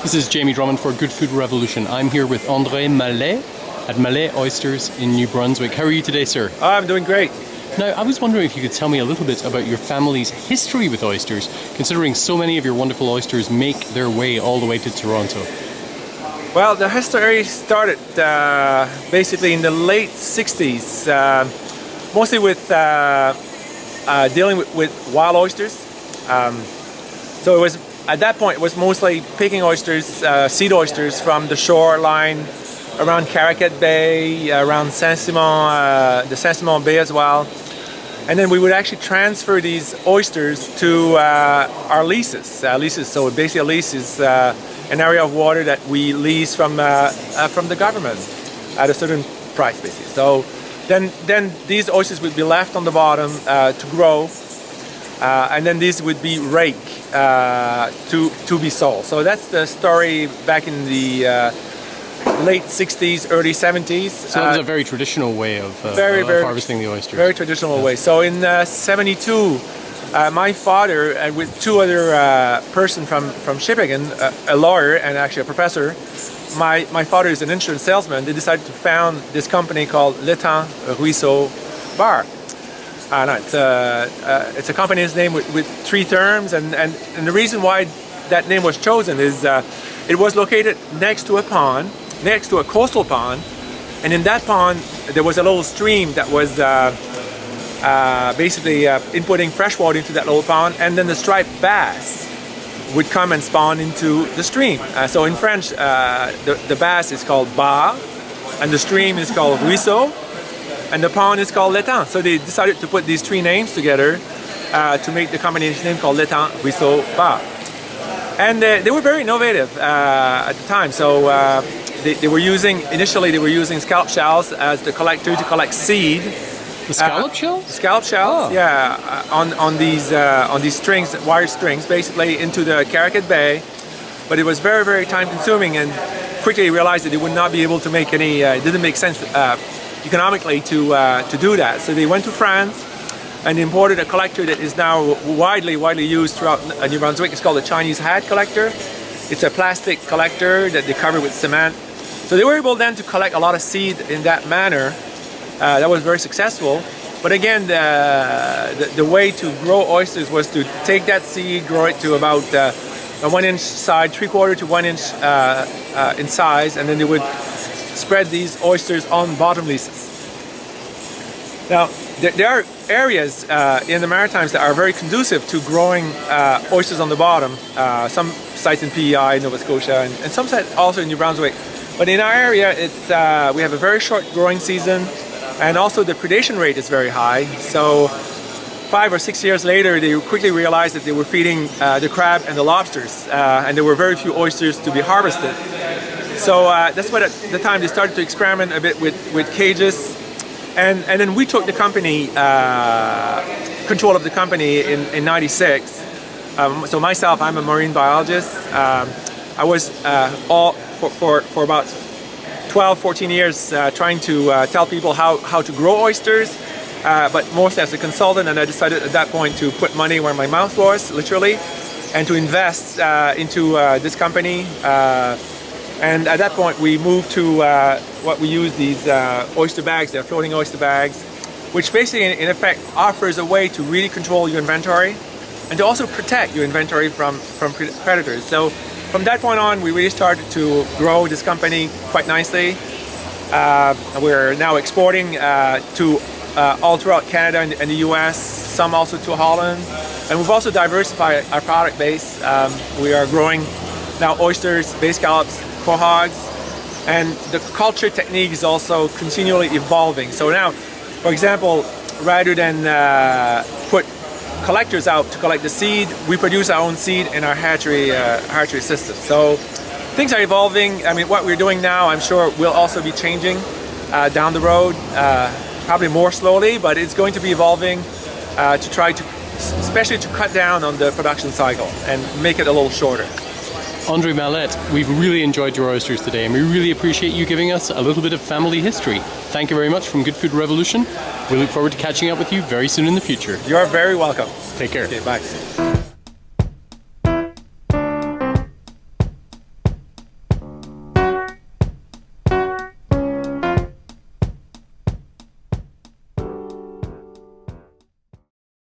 This is Jamie Drummond for Good Food Revolution. I'm here with André Mallet at Mallet Oysters in New Brunswick. How are you today, sir? Oh, I'm doing great. Now, I was wondering if you could tell me a little bit about your family's history with oysters, considering so many of your wonderful oysters make their way all the way to Toronto. Well, the history started basically in the late 60s, mostly with dealing with wild oysters. So it was, at that point, it was mostly picking oysters, seed oysters from the shoreline around Caracat Bay, around Saint-Simon, the Saint-Simon Bay as well. And then we would actually transfer these oysters to our leases. So basically a lease is an area of water that we lease from the government at a certain price, basically. So then these oysters would be left on the bottom to grow, and then these would be raked to be sold. So that's the story back in the late 60s, early 70s. So that was a very traditional way of harvesting the oysters. Very traditional way. So in 72, my father and with two other persons from Shippagan, a lawyer and actually a professor, my father is an insurance salesman, they decided to found this company called L'étang Ruisseau Bar. It's a company's name with three terms, and the reason why that name was chosen is it was located next to a pond, next to a coastal pond, and in that pond there was a little stream that was basically inputting fresh water into that little pond, and then the striped bass would come and spawn into the stream. So in French, the bass is called bar, and the stream is called ruisseau, and the pond is called L'étang. So they decided to put these three names together to make the company's name called L'étang Ruisseau Bar. And they were very innovative at the time. So initially they were using scallop shells as the collector to collect seed. The scallop shells? Scallop shells, yeah, on these strings, wire strings, basically into the Caracat Bay. But it was very, very time consuming, and quickly realized that they would not be able to make any. It didn't make sense economically to do that. So they went to France and imported a collector that is now widely used throughout New Brunswick. It's called the Chinese hat collector. It's a plastic collector that they cover with cement. So they were able then to collect a lot of seed in that manner. That was very successful. But again, the way to grow oysters was to take that seed, grow it to about a 1 inch side, 3/4 to 1 inch in size, and then they would spread these oysters on bottom leases. Now, there are areas in the Maritimes that are very conducive to growing oysters on the bottom. Some sites in PEI, Nova Scotia, and some sites also in New Brunswick. But in our area, we have a very short growing season, and also the predation rate is very high. So 5 or 6 years later, they quickly realized that they were feeding the crab and the lobsters, and there were very few oysters to be harvested. So that's what at the time they started to experiment a bit with cages. And then we took the company, control of the company in 96. So myself, I'm a marine biologist. I was for about 12, 14 years trying to tell people how to grow oysters, but mostly as a consultant, and I decided at that point to put money where my mouth was, literally, and to invest into this company. And at that point we moved to what we use, these oyster bags, they're floating oyster bags, which basically in effect offers a way to really control your inventory and to also protect your inventory from predators. So from that point on, we really started to grow this company quite nicely. We're now exporting to all throughout Canada and the US, some also to Holland. And we've also diversified our product base. We are growing now oysters, bay scallops, quahogs, and the culture technique is also continually evolving. So now, for example, rather than put collectors out to collect the seed, we produce our own seed in our hatchery system. So things are evolving. I mean, what we're doing now, I'm sure will also be changing down the road, probably more slowly, but it's going to be evolving to try to, especially to cut down on the production cycle and make it a little shorter. André Mallet, we've really enjoyed your oysters today, and we really appreciate you giving us a little bit of family history. Thank you very much from Good Food Revolution. We look forward to catching up with you very soon in the future. You are very welcome. Take care. Okay, bye.